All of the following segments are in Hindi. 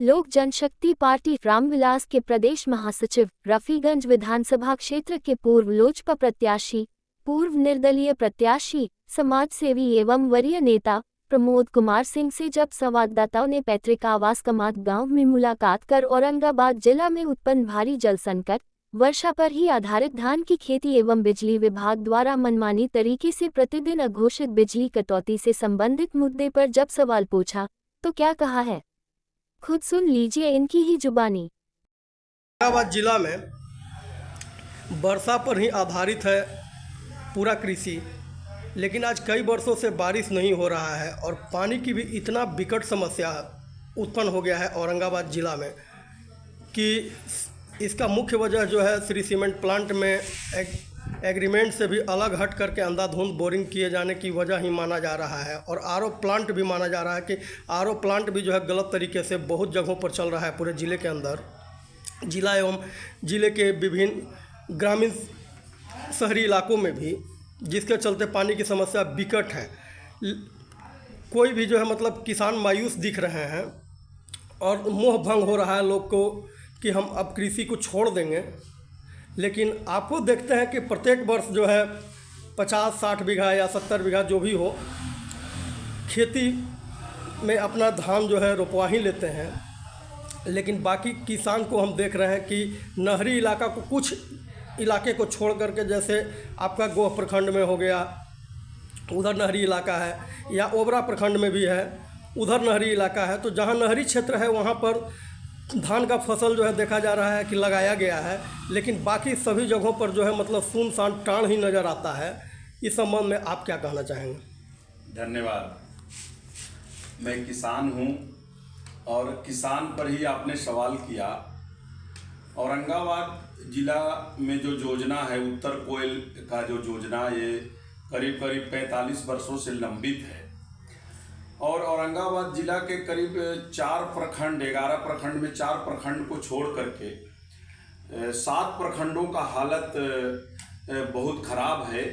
लोक जनशक्ति पार्टी रामविलास के प्रदेश महासचिव, रफीगंज विधानसभा क्षेत्र के पूर्व लोजपा प्रत्याशी, पूर्व निर्दलीय प्रत्याशी, समाजसेवी एवं वरीय नेता प्रमोद कुमार सिंह से जब संवाददाताओं ने पैतृक आवास कमात गांव में मुलाकात कर औरंगाबाद जिला में उत्पन्न भारी जल संकट, वर्षा पर ही आधारित धान की खेती एवं बिजली विभाग द्वारा मनमानी तरीके से प्रतिदिन अघोषित बिजली कटौती से संबंधित मुद्दे पर जब सवाल पूछा, तो क्या कहा है, खुद सुन लीजिए इनकी ही जुबानी। औरंगाबाद जिला में वर्षा पर ही आधारित है पूरा कृषि, लेकिन आज कई वर्षों से बारिश नहीं हो रहा है और पानी की भी इतना विकट समस्या उत्पन्न हो गया है औरंगाबाद जिला में कि इसका मुख्य वजह जो है श्री सीमेंट प्लांट में एग्रीमेंट से भी अलग हट करके अंधाधुंध बोरिंग किए जाने की वजह ही माना जा रहा है। और आरओ प्लांट भी माना जा रहा है कि आरओ प्लांट भी जो है गलत तरीके से बहुत जगहों पर चल रहा है पूरे ज़िले के अंदर, जिला एवं ज़िले के विभिन्न ग्रामीण शहरी इलाकों में भी, जिसके चलते पानी की समस्या विकट है। कोई भी जो है मतलब किसान मायूस दिख रहे हैं और मोह भंग हो रहा है लोग को कि हम अब कृषि को छोड़ देंगे। लेकिन आपको देखते हैं कि प्रत्येक वर्ष जो है 50-60 बीघा या 70 बीघा जो भी हो, खेती में अपना धान जो है रोपवा ही लेते हैं, लेकिन बाकी किसान को हम देख रहे हैं कि नहरी इलाका को, कुछ इलाके को छोड़ करके, जैसे आपका गोह प्रखंड में हो गया, उधर नहरी इलाका है, या ओबरा प्रखंड में भी है, उधर नहरी इलाका है। तो जहाँ नहरी क्षेत्र है वहाँ पर धान का फसल जो है देखा जा रहा है कि लगाया गया है, लेकिन बाकी सभी जगहों पर जो है मतलब सुनसान टाण ही नज़र आता है। इस संबंध में आप क्या कहना चाहेंगे? धन्यवाद। मैं किसान हूँ और किसान पर ही आपने सवाल किया। औरंगाबाद जिला में जो योजना है, उत्तर कोयल का जो योजना, ये करीब करीब 45 वर्षों से लंबित है और औरंगाबाद जिला के करीब 4 प्रखंड, 11 प्रखंड में 4 प्रखंड को छोड़ करके 7 प्रखंडों का हालत बहुत ख़राब है।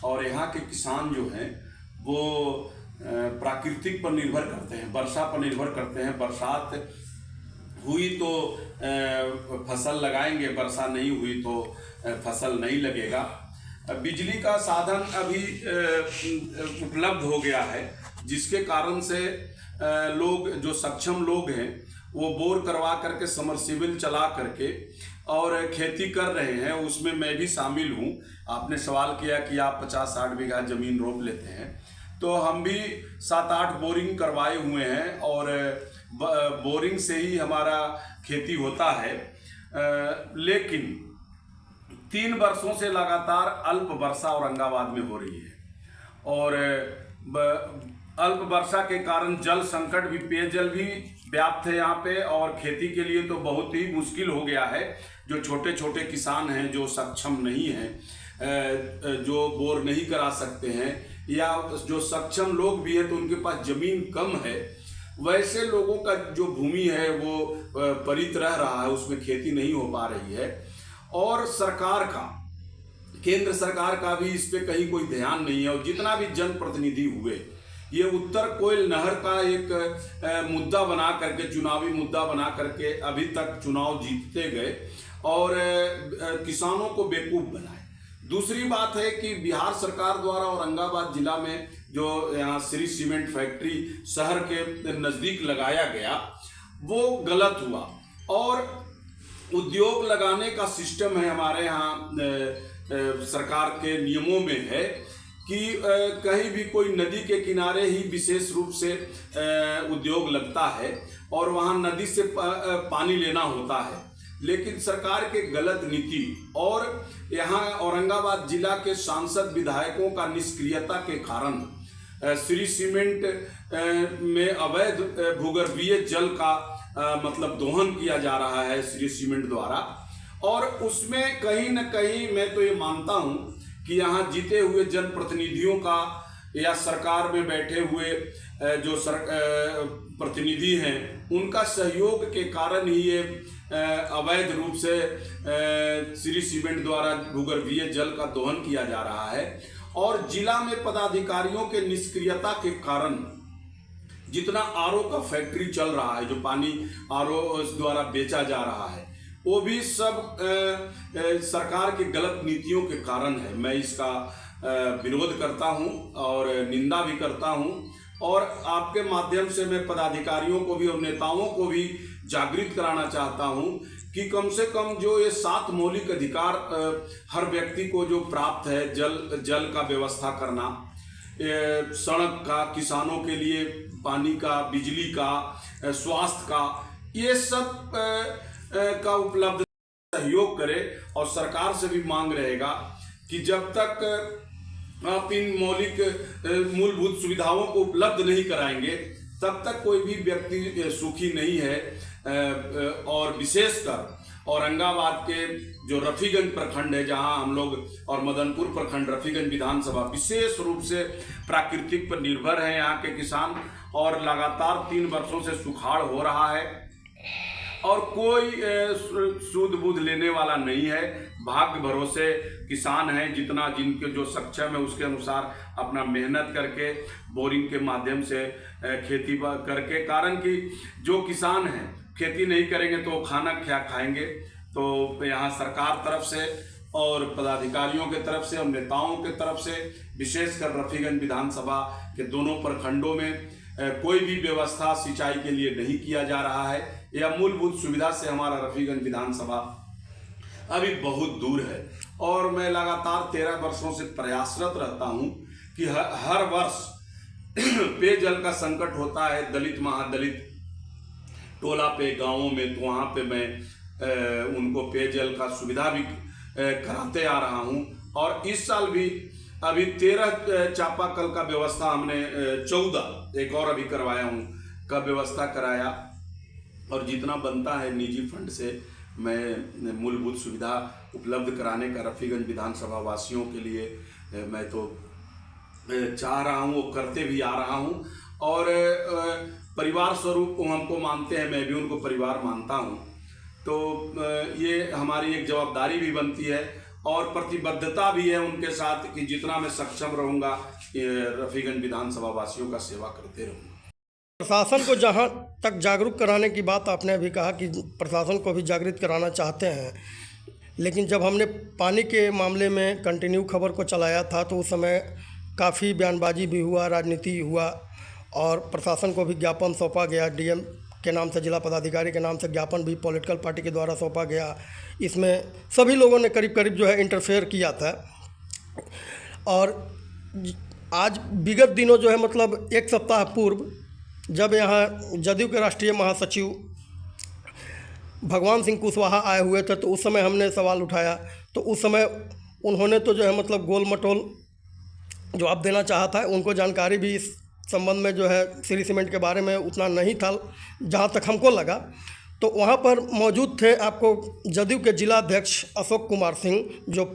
और यहाँ के किसान जो हैं वो प्राकृतिक पर निर्भर करते हैं, वर्षा पर निर्भर करते हैं। बरसात हुई तो फसल लगाएंगे, वर्षा नहीं हुई तो फसल नहीं लगेगा। बिजली का साधन अभी उपलब्ध हो गया है, जिसके कारण से लोग, जो सक्षम लोग हैं, वो बोर करवा करके समरसीबल चला करके और खेती कर रहे हैं। उसमें मैं भी शामिल हूँ। आपने सवाल किया कि आप 50-60 बीघा ज़मीन रोप लेते हैं, तो हम भी 7-8 बोरिंग करवाए हुए हैं और बोरिंग से ही हमारा खेती होता है। लेकिन 3 वर्षों से लगातार अल्प वर्षा औरंगाबाद में हो रही है और अल्प वर्षा के कारण जल संकट भी, पेयजल भी व्याप्त है यहाँ पे और खेती के लिए तो बहुत ही मुश्किल हो गया है। जो छोटे छोटे किसान हैं, जो सक्षम नहीं हैं, जो बोर नहीं करा सकते हैं, या जो सक्षम लोग भी हैं तो उनके पास ज़मीन कम है, वैसे लोगों का जो भूमि है वो परित रह रहा है, उसमें खेती नहीं हो पा रही है। और सरकार का, केंद्र सरकार का भी इस पर कहीं कोई ध्यान नहीं है। और जितना भी जनप्रतिनिधि हुए, ये उत्तर कोयल नहर का एक मुद्दा बना करके, चुनावी मुद्दा बना करके अभी तक चुनाव जीतते गए और किसानों को बेवकूफ़ बनाए। दूसरी बात है कि बिहार सरकार द्वारा औरंगाबाद जिला में जो यहाँ श्री सीमेंट फैक्ट्री शहर के नज़दीक लगाया गया, वो गलत हुआ। और उद्योग लगाने का सिस्टम है हमारे यहाँ सरकार के नियमों में है कि कहीं भी कोई नदी के किनारे ही विशेष रूप से उद्योग लगता है और वहाँ नदी से पानी लेना होता है। लेकिन सरकार के गलत नीति और यहाँ औरंगाबाद जिला के सांसद विधायकों का निष्क्रियता के कारण श्री सीमेंट में अवैध भूगर्भीय जल का मतलब दोहन किया जा रहा है श्री सीमेंट द्वारा। और उसमें कहीं न कहीं मैं तो ये मानता हूँ कि यहाँ जीते हुए जनप्रतिनिधियों का या सरकार में बैठे हुए जो प्रतिनिधि हैं, उनका सहयोग के कारण ही ये अवैध रूप से श्री सीमेंट द्वारा भूगर्भीय जल का दोहन किया जा रहा है। और जिला में पदाधिकारियों के निष्क्रियता के कारण जितना आरओ का फैक्ट्री चल रहा है, जो पानी आरओ द्वारा बेचा जा रहा है, वो भी सब सरकार की गलत नीतियों के कारण है। मैं इसका विरोध करता हूं और निंदा भी करता हूं, और आपके माध्यम से मैं पदाधिकारियों को भी और नेताओं को भी जागृत कराना चाहता हूं कि कम से कम जो ये 7 मौलिक अधिकार हर व्यक्ति को जो प्राप्त है, जल का व्यवस्था करना, सड़क का, किसानों के लिए पानी का, बिजली का, स्वास्थ्य का, ये सब का उपलब्ध सहयोग करे। और सरकार से भी मांग रहेगा कि जब तक आप इन मौलिक मूलभूत सुविधाओं को उपलब्ध नहीं कराएंगे तब तक कोई भी व्यक्ति सुखी नहीं है। और विशेषकर औरंगाबाद के जो रफीगंज प्रखंड है, जहां हम लोग, और मदनपुर प्रखंड, रफीगंज विधानसभा विशेष रूप से प्राकृतिक पर निर्भर है यहाँ के किसान, और लगातार 3 वर्षों से सुखाड़ हो रहा है और कोई सूद बूद लेने वाला नहीं है। भाग्य भरोसे किसान हैं, जितना जिनके जो सक्षम है उसके अनुसार अपना मेहनत करके, बोरिंग के माध्यम से खेती करके, कारण कि जो किसान हैं खेती नहीं करेंगे तो खाना क्या खाएंगे। तो यहाँ सरकार तरफ से और पदाधिकारियों के तरफ से और नेताओं के तरफ से, विशेषकर रफीगंज विधानसभा के दोनों प्रखंडों में कोई भी व्यवस्था सिंचाई के लिए नहीं किया जा रहा है। यह मूलभूत सुविधा से हमारा रफीगंज विधानसभा अभी बहुत दूर है। और मैं लगातार 13 वर्षों से प्रयासरत रहता हूं कि हर वर्ष पेयजल का संकट होता है दलित महादलित टोला पे, गांवों में, तो वहाँ पे मैं उनको पेयजल का सुविधा भी कराते आ रहा हूँ। और इस साल भी अभी 13 चापाकल का व्यवस्था हमने 14 एक और अभी करवाया हूँ का व्यवस्था कराया। और जितना बनता है निजी फंड से मैं मूलभूत सुविधा उपलब्ध कराने का रफीगंज विधानसभा वासियों के लिए मैं तो चाह रहा हूँ, वो करते भी आ रहा हूँ। और परिवार स्वरूप हमको मानते हैं, मैं भी उनको परिवार मानता हूँ। तो ये हमारी एक जवाबदारी भी बनती है और प्रतिबद्धता भी है उनके साथ कि जितना मैं सक्षम रहूँगा रफीगंज विधानसभा वासियों का सेवा करते रहूँगा। प्रशासन को जहाँ तक जागरूक कराने की बात आपने अभी कहा कि प्रशासन को भी जागृत कराना चाहते हैं, लेकिन जब हमने पानी के मामले में कंटिन्यू खबर को चलाया था तो उस समय काफ़ी बयानबाजी भी हुआ, राजनीति हुआ, और प्रशासन को भी ज्ञापन सौंपा गया। डीएम के नाम से, जिला पदाधिकारी के नाम से ज्ञापन भी पॉलिटिकल पार्टी के द्वारा सौंपा गया। इसमें सभी लोगों ने करीब करीब जो है इंटरफेयर किया था। और आज विगत दिनों जो है, मतलब 1 सप्ताह पूर्व, जब यहाँ जदयू के राष्ट्रीय महासचिव भगवान सिंह कुशवाहा आए हुए थे तो उस समय हमने सवाल उठाया। तो उस समय उन्होंने तो जो है मतलब गोल मटोल जवाब देना चाहा था। उनको जानकारी भी इस संबंध में जो है श्री सीमेंट के बारे में उतना नहीं था जहाँ तक हमको लगा। तो वहाँ पर मौजूद थे आपको जदयू के जिला अध्यक्ष अशोक कुमार सिंह, जो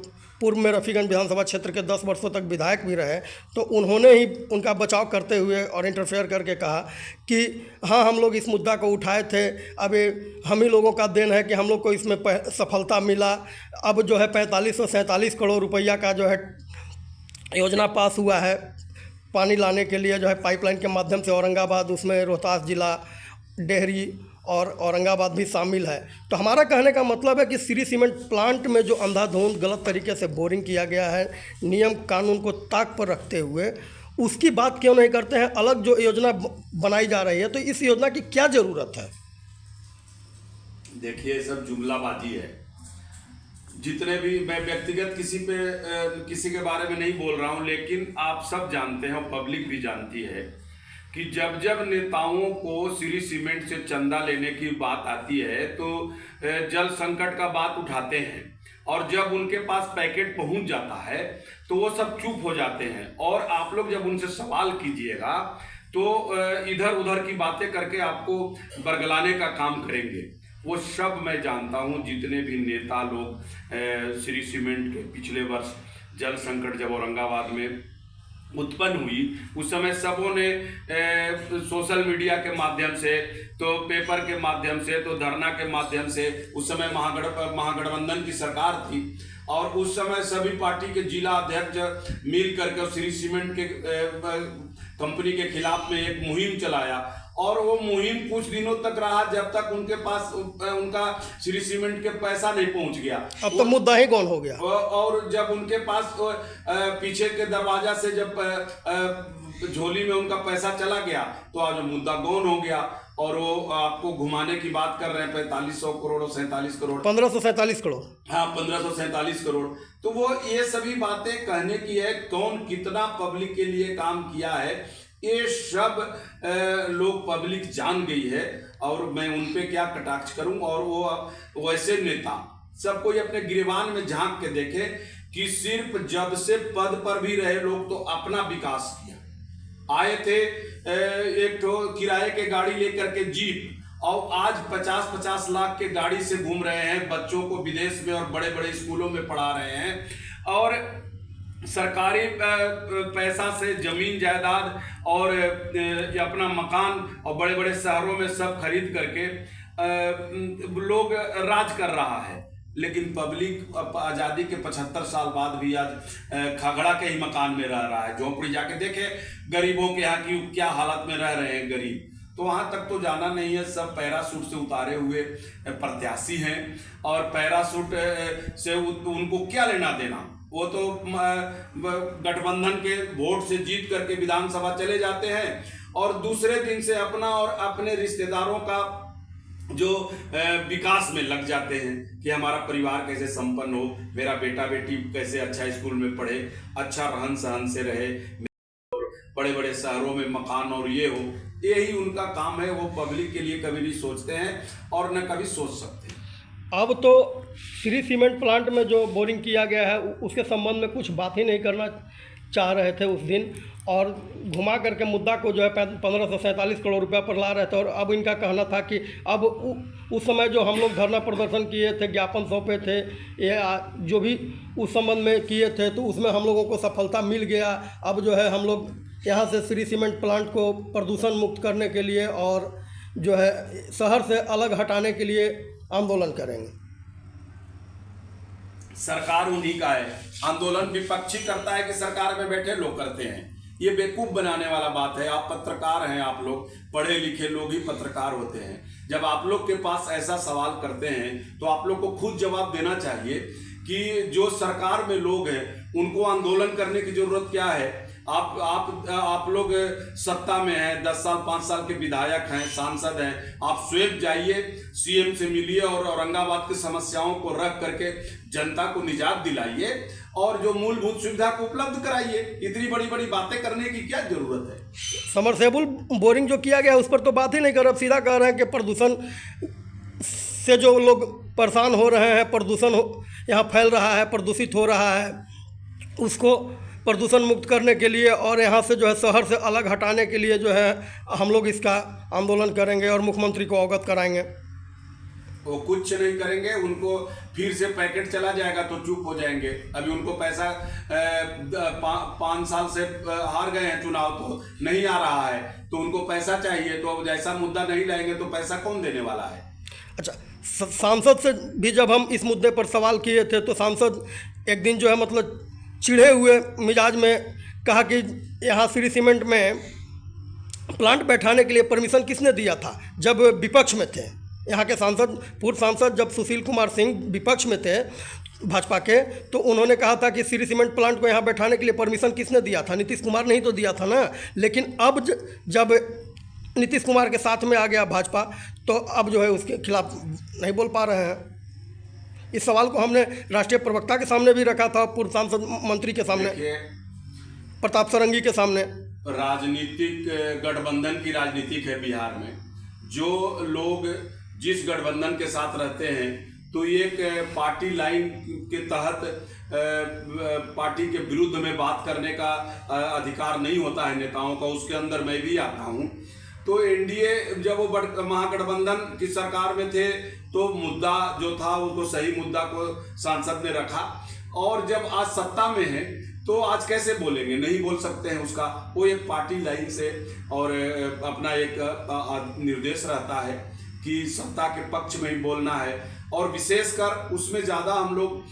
पूर्व में रफीगंज विधानसभा क्षेत्र के 10 वर्षों तक विधायक भी रहे। तो उन्होंने ही उनका बचाव करते हुए और इंटरफेयर करके कहा कि हाँ, हम लोग इस मुद्दा को उठाए थे, अभी हम ही लोगों का देन है कि हम लोग को इसमें सफलता मिला। अब जो है 4547 करोड़ रुपया का जो है योजना पास हुआ है पानी लाने के लिए, जो है पाइपलाइन के माध्यम से औरंगाबाद, उसमें रोहतास जिला, डेहरी और औरंगाबाद भी शामिल है। तो हमारा कहने का मतलब है कि श्री सीमेंट प्लांट में जो अंधाधुंध गलत तरीके से बोरिंग किया गया है, नियम कानून को ताक पर रखते हुए, उसकी बात क्यों नहीं करते हैं। अलग जो योजना बनाई जा रही है, तो इस योजना की क्या ज़रूरत है? देखिए, सब जुमलाबाजी है। जितने भी, मैं व्यक्तिगत किसी के बारे में नहीं बोल रहा हूँ, लेकिन आप सब जानते हैं, पब्लिक भी जानती है कि जब जब नेताओं को श्री सीमेंट से चंदा लेने की बात आती है तो जल संकट का बात उठाते हैं, और जब उनके पास पैकेट पहुंच जाता है तो वो सब चुप हो जाते हैं। और आप लोग जब उनसे सवाल कीजिएगा तो इधर उधर की बातें करके आपको बरगलाने का काम करेंगे। वो सब मैं जानता हूं, जितने भी नेता लोग श्री सीमेंट के पिछले वर्ष जल संकट जब औरंगाबाद में उत्पन्न हुई, उस समय सबों ने सोशल मीडिया के माध्यम से, तो पेपर के माध्यम से, तो धरना के माध्यम से, उस समय महागठबंधन की सरकार थी, और उस समय सभी पार्टी के जिला अध्यक्ष मिल करके श्री सीमेंट कंपनी के खिलाफ में एक मुहिम चलाया और वो मुहिम कुछ दिनों तक रहा जब तक उनके पास उनका श्री सीमेंट के पैसा नहीं पहुंच गया। अब तो मुद्दा ही गौन हो गया। और जब उनके पास पीछे के दरवाजा से जब झोली में उनका पैसा चला गया तो आज मुद्दा गौन हो गया और वो आपको घुमाने की बात कर रहे हैं 4500 करोड़ और 47 करोड़ 1547 करोड़। हाँ, 1547 करोड़। तो वो ये सभी बातें कहने की है, कौन कितना पब्लिक के लिए काम किया है ये सब लोग पब्लिक जान गई है और मैं उन पे क्या कटाक्ष करूं। और वो वैसे नेता सब कोई अपने गिरबान में झांक के देखे कि सिर्फ जब से पद पर भी रहे लोग तो अपना विकास किया। आए थे एक तो किराए के गाड़ी लेकर के जीप और आज 50-50 लाख के गाड़ी से घूम रहे हैं, बच्चों को विदेश में और बड़े बड़े स्कूलों में पढ़ा रहे हैं और सरकारी पैसा से जमीन जायदाद और अपना मकान और बड़े बड़े शहरों में सब खरीद करके लोग राज कर रहा है। लेकिन पब्लिक आज़ादी के 75 साल बाद भी आज खागड़ा के ही मकान में रह रहा है। झोंपड़ी जाके देखे गरीबों के यहाँ की क्या हालत में रह रहे हैं गरीब, तो वहाँ तक तो जाना नहीं है। सब पैरासूट से उतारे हुए प्रत्याशी हैं और पैरासूट से उनको क्या लेना देना। वो तो गठबंधन के वोट से जीत करके विधानसभा चले जाते हैं और दूसरे दिन से अपना और अपने रिश्तेदारों का जो विकास में लग जाते हैं कि हमारा परिवार कैसे संपन्न हो, मेरा बेटा बेटी कैसे अच्छा स्कूल में पढ़े, अच्छा रहन सहन से रहे, बड़े बड़े शहरों में मकान और ये हो। यही उनका काम है। वो पब्लिक के लिए कभी नहीं सोचते हैं और न कभी सोच सकते हैं। अब तो श्री सीमेंट प्लांट में जो बोरिंग किया गया है उसके संबंध में कुछ बात ही नहीं करना चाह रहे थे उस दिन और घुमा करके मुद्दा को जो है 1547 करोड़ रुपया पर ला रहे थे। और अब इनका कहना था कि अब उस समय जो हम लोग धरना प्रदर्शन किए थे, ज्ञापन सौंपे थे, ये जो भी उस संबंध में किए थे तो उसमें हम लोगों को सफलता मिल गया। अब जो है हम लोग यहाँ से श्री सीमेंट प्लांट को प्रदूषण मुक्त करने के लिए और जो है शहर से अलग हटाने के लिए आंदोलन करेंगे। सरकार उन्हीं का है। आंदोलन विपक्षी करता है कि सरकार में बैठे लोग करते हैं। ये बेवकूफ बनाने वाला बात है। आप पत्रकार हैं, आप लोग पढ़े लिखे लोग ही पत्रकार होते हैं। जब आप लोग के पास ऐसा सवाल करते हैं तो आप लोग को खुद जवाब देना चाहिए कि जो सरकार में लोग हैं उनको आंदोलन करने की जरूरत क्या है। आप लोग सत्ता में हैं, 10 साल 5 साल के विधायक हैं, सांसद हैं। आप स्वयं जाइए, सीएम से मिलिए और औरंगाबाद की समस्याओं को रख करके जनता को निजात दिलाइए और जो मूलभूत सुविधा को उपलब्ध कराइए। इतनी बड़ी बड़ी बातें करने की क्या जरूरत है। समरसेबुल बोरिंग जो किया गया उस पर तो बात ही नहीं कर रहे, सीधा कह रहे हैं कि प्रदूषण से जो लोग परेशान हो रहे हैं, प्रदूषण यहाँ फैल रहा है, प्रदूषित हो रहा है, उसको प्रदूषण मुक्त करने के लिए और यहाँ से जो है शहर से अलग हटाने के लिए जो है हम लोग इसका आंदोलन करेंगे और मुख्यमंत्री को अवगत कराएंगे। वो कुछ नहीं करेंगे, उनको फिर से पैकेट चला जाएगा तो चुप हो जाएंगे। अभी उनको पैसा 5 साल से हार गए हैं चुनाव, तो नहीं आ रहा है तो उनको पैसा चाहिए। तो अब जैसा मुद्दा नहीं लाएंगे तो पैसा कौन देने वाला है। अच्छा, सांसद से भी जब हम इस मुद्दे पर सवाल किए थे तो सांसद एक दिन जो है मतलब चिढ़े हुए मिजाज में कहा कि यहाँ श्री सीमेंट में प्लांट बैठाने के लिए परमिशन किसने दिया था जब विपक्ष में थे। यहाँ के सांसद, पूर्व सांसद जब सुशील कुमार सिंह विपक्ष में थे भाजपा के, तो उन्होंने कहा था कि श्री सीमेंट प्लांट को यहाँ बैठाने के लिए परमिशन किसने दिया था, नीतीश कुमार ने ही तो दिया था ना। लेकिन अब जब नीतीश कुमार के साथ में आ गया भाजपा तो अब जो है उसके खिलाफ नहीं बोल पा रहे हैं। इस सवाल को हमने राष्ट्रीय प्रवक्ता के सामने भी रखा था, पूर्व सांसद मंत्री के सामने, प्रताप सरंगी के सामने। राजनीतिक गठबंधन की राजनीतिक है बिहार में। जो लोग जिस गठबंधन के साथ रहते हैं तो एक पार्टी लाइन के तहत पार्टी के विरुद्ध में बात करने का अधिकार नहीं होता है नेताओं का। उसके अंदर मैं भी आता हूँ। तो एनडीए जब वो महागठबंधन की सरकार में थे तो मुद्दा जो था उसको सही मुद्दा को सांसद ने रखा, और जब आज सत्ता में है तो आज कैसे बोलेंगे, नहीं बोल सकते हैं उसका। वो एक पार्टी लाइन से और अपना एक निर्देश रहता है कि सत्ता के पक्ष में ही बोलना है, और विशेषकर उसमें ज़्यादा हम लोग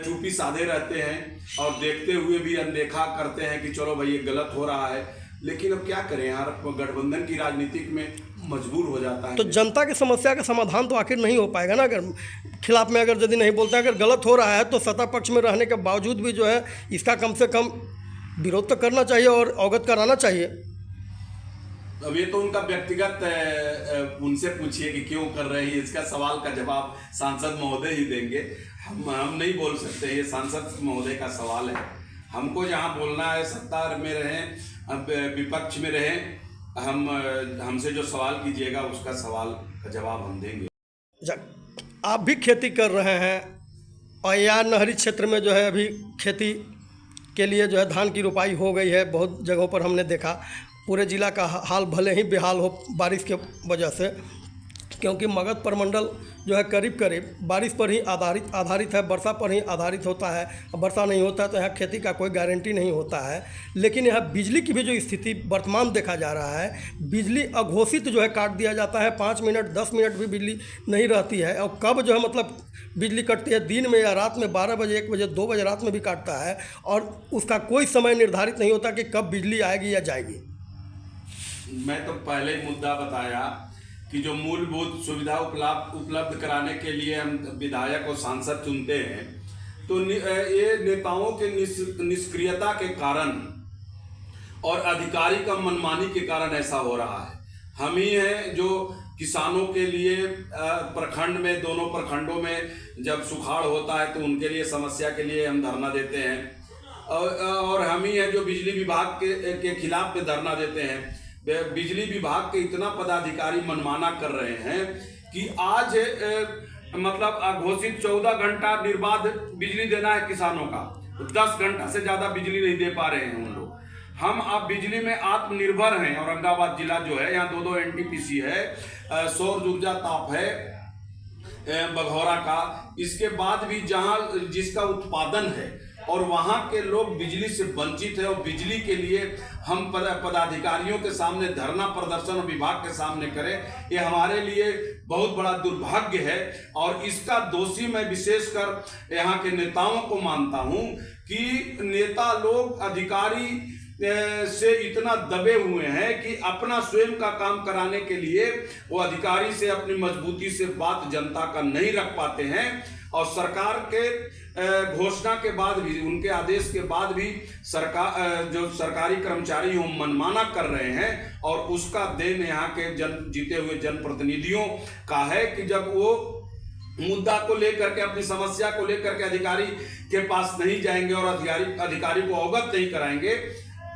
चुप्पी साधे रहते हैं और देखते हुए भी अनदेखा करते हैं कि चलो भाई ये गलत हो रहा है। लेकिन अब क्या करें यार, गठबंधन की राजनीतिक में मजबूर हो जाता है। तो जनता की समस्या का समाधान तो आखिर नहीं हो पाएगा ना, अगर खिलाफ में अगर यदि नहीं बोलते हैं। अगर गलत हो रहा है तो सत्ता पक्ष में रहने के बावजूद भी जो है इसका कम से कम विरोध तो करना चाहिए और अवगत कराना चाहिए। अब ये तो उनका व्यक्तिगत, उनसे पूछिए कि क्यों कर रहे हैं, इसका सवाल का जवाब सांसद महोदय ही देंगे। हम नहीं बोल सकते, ये सांसद महोदय का सवाल है। हमको जहाँ बोलना है, सत्ता में रहें, अब विपक्ष में रहें, हमसे जो सवाल कीजिएगा उसका सवाल का जवाब हम देंगे। आप भी खेती कर रहे हैं और या नहरी क्षेत्र में जो है अभी खेती के लिए जो है धान की रोपाई हो गई है। बहुत जगहों पर हमने देखा, पूरे ज़िला का हाल भले ही बेहाल हो बारिश के वजह से, क्योंकि मगध प्रमंडल जो है करीब करीब बारिश पर ही आधारित है, वर्षा पर ही आधारित होता है। वर्षा नहीं होता तो यहाँ खेती का कोई गारंटी नहीं होता है। लेकिन यहाँ बिजली की भी जो स्थिति वर्तमान देखा जा रहा है, बिजली अघोषित जो है काट दिया जाता है। 5 मिनट 10 मिनट भी बिजली नहीं रहती है। और कब जो है मतलब बिजली कटती है, दिन में या रात में, 12 बजे 1 बजे 2 बजे रात में भी काटता है, और उसका कोई समय निर्धारित नहीं होता कि कब बिजली आएगी या जाएगी। मैं तो पहले ही मुद्दा बताया कि जो मूलभूत सुविधा उपलब्ध कराने के लिए हम विधायक और सांसद चुनते हैं, तो ये नेताओं के निष्क्रियता के कारण और अधिकारी का मनमानी के कारण ऐसा हो रहा है। हम ही हैं जो किसानों के लिए प्रखंड में, दोनों प्रखंडों में जब सुखाड़ होता है तो उनके लिए समस्या के लिए हम धरना देते हैं, और हम ही हैं जो बिजली विभाग के खिलाफ में धरना देते हैं। बिजली विभाग के इतना पदाधिकारी मनमाना कर रहे हैं कि आज मतलब अघोषित 14 घंटा निर्बाध बिजली देना है किसानों का, 10 घंटा से ज़्यादा बिजली नहीं दे पा रहे हैं उन लोग। हम अब बिजली में आत्मनिर्भर हैं। औरंगाबाद जिला जो है, यहाँ 2 NTPC है, सौर ऊर्जा ताप है बघौरा का। इसके बाद भी जहाँ जिसका उत्पादन है और वहाँ के लोग बिजली से वंचित है, और बिजली के लिए हम पदाधिकारियों के सामने धरना प्रदर्शन विभाग के सामने करें, ये हमारे लिए बहुत बड़ा दुर्भाग्य है। और इसका दोषी मैं विशेषकर यहाँ के नेताओं को मानता हूँ कि नेता लोग अधिकारी से इतना दबे हुए हैं कि अपना स्वयं का काम कराने के लिए वो अधिकारी से अपनी मजबूती से बात जनता का नहीं रख पाते हैं। और सरकार के घोषणा के बाद भी, उनके आदेश के बाद भी सरकार जो सरकारी कर्मचारी वो मनमाना कर रहे हैं, और उसका देन यहाँ के जीते हुए जनप्रतिनिधियों का है कि जब वो मुद्दा को लेकर के, अपनी समस्या को लेकर के अधिकारी के पास नहीं जाएंगे और अधिकारी को अवगत नहीं कराएंगे,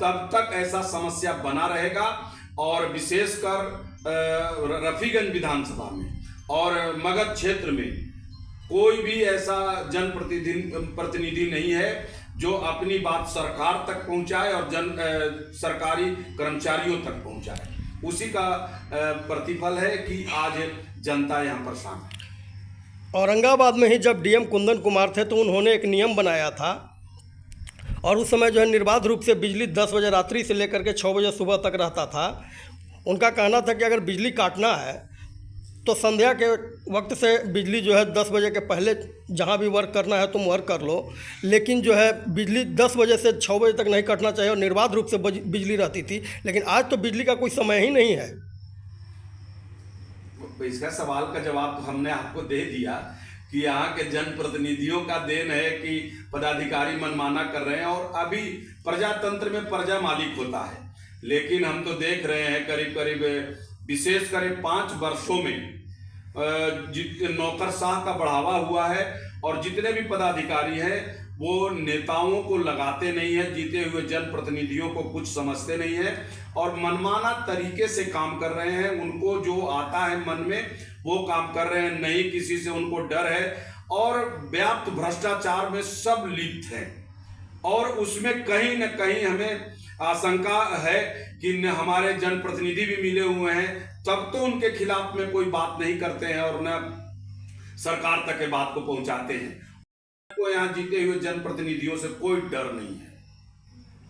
तब तक ऐसा समस्या बना रहेगा। और विशेषकर रफीगंज विधानसभा में और मगध क्षेत्र में कोई भी ऐसा जनप्रतिनिधि नहीं है जो अपनी बात सरकार तक पहुंचाए और सरकारी कर्मचारियों तक पहुंचाए। उसी का प्रतिफल है कि आज जनता यहाँ परेशान है। औरंगाबाद में ही जब DM कुंदन कुमार थे तो उन्होंने एक नियम बनाया था, और उस समय जो है निर्बाध रूप से बिजली 10 बजे रात्रि से लेकर के 6 बजे सुबह तक रहता था। उनका कहना था कि अगर बिजली काटना है तो संध्या के वक्त से बिजली जो है 10 बजे के पहले जहाँ भी वर्क करना है तुम वर्क कर लो, लेकिन जो है बिजली 10 बजे से 6 बजे तक नहीं कटना चाहिए, और निर्बाध रूप से बिजली रहती थी। लेकिन आज तो बिजली का कोई समय ही नहीं है। इसका सवाल का जवाब तो हमने आपको दे दिया कि यहाँ के जनप्रतिनिधियों का देन है कि पदाधिकारी मनमाना कर रहे हैं, और अभी प्रजातंत्र में प्रजा मालिक होता है। लेकिन हम तो देख रहे हैं करीब विशेषकर 5 वर्षों में नौकरशाह का बढ़ावा हुआ है, और जितने भी पदाधिकारी हैं वो नेताओं को लगाते नहीं है, जीते हुए जनप्रतिनिधियों को कुछ समझते नहीं है, और मनमाना तरीके से काम कर रहे हैं। उनको जो आता है मन में वो काम कर रहे हैं, नहीं किसी से उनको डर है, और व्याप्त भ्रष्टाचार में सब लिप्त हैं। और उसमें कहीं न कहीं हमें आशंका है कि हमारे जनप्रतिनिधि भी मिले हुए हैं, तब तो उनके खिलाफ में कोई बात नहीं करते हैं और न सरकार तक के बात को पहुंचाते हैं। को यहाँ जीते हुए जनप्रतिनिधियों से कोई डर नहीं है।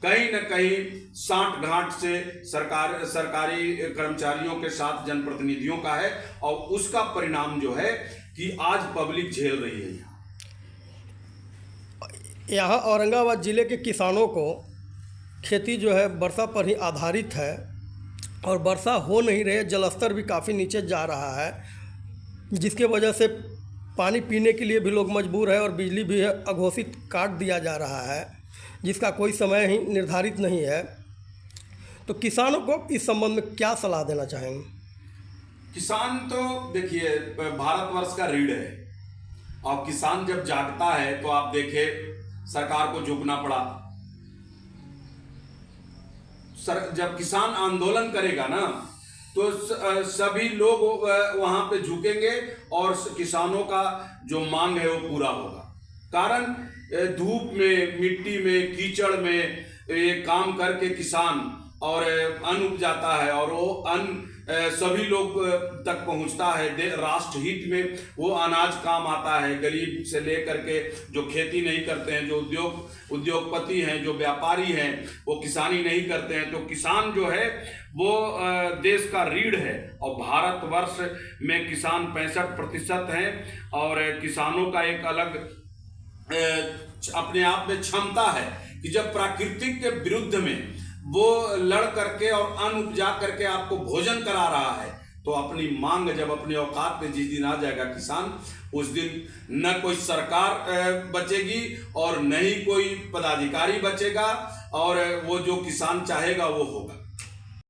कहीं न कहीं साठ घाट से सरकारी कर्मचारियों के साथ जनप्रतिनिधियों का है, और उसका परिणाम जो है कि आज पब्लिक झेल रही है। यहाँ औरंगाबाद ज़िले के किसानों को खेती जो है वर्षा पर ही आधारित है और वर्षा हो नहीं रही है, जलस्तर भी काफ़ी नीचे जा रहा है, जिसके वजह से पानी पीने के लिए भी लोग मजबूर है और बिजली भी अघोषित काट दिया जा रहा है, जिसका कोई समय ही निर्धारित नहीं है। तो किसानों को इस संबंध में क्या सलाह देना चाहेंगे? किसान तो देखिए भारतवर्ष का रीढ़ है, और किसान जब जागता है तो आप देखे सरकार को झुकना पड़ा। जब किसान आंदोलन करेगा ना तो सभी लोग वहां पे झुकेंगे और किसानों का जो मांग है वो पूरा होगा। कारण धूप में, मिट्टी में, कीचड़ में ये काम करके किसान और अन्न उपजाता है, और वो अन्न सभी लोग तक पहुंचता है। राष्ट्र हित में वो अनाज काम आता है। गरीब से लेकर के जो खेती नहीं करते हैं, जो उद्योगपति हैं, जो व्यापारी हैं, वो किसानी नहीं करते हैं। तो किसान जो है वो देश का रीढ़ है, और भारतवर्ष में किसान 65% हैं, और किसानों का एक अलग अपने आप में क्षमता है कि जब प्राकृतिक के विरुद्ध में वो लड़ करके और अन्न उपजा करके आपको भोजन करा रहा है, तो अपनी मांग जब अपने औकात में जिस दिन आ जाएगा किसान, उस दिन न कोई सरकार बचेगी और न ही कोई पदाधिकारी बचेगा, और वो जो किसान चाहेगा वो होगा।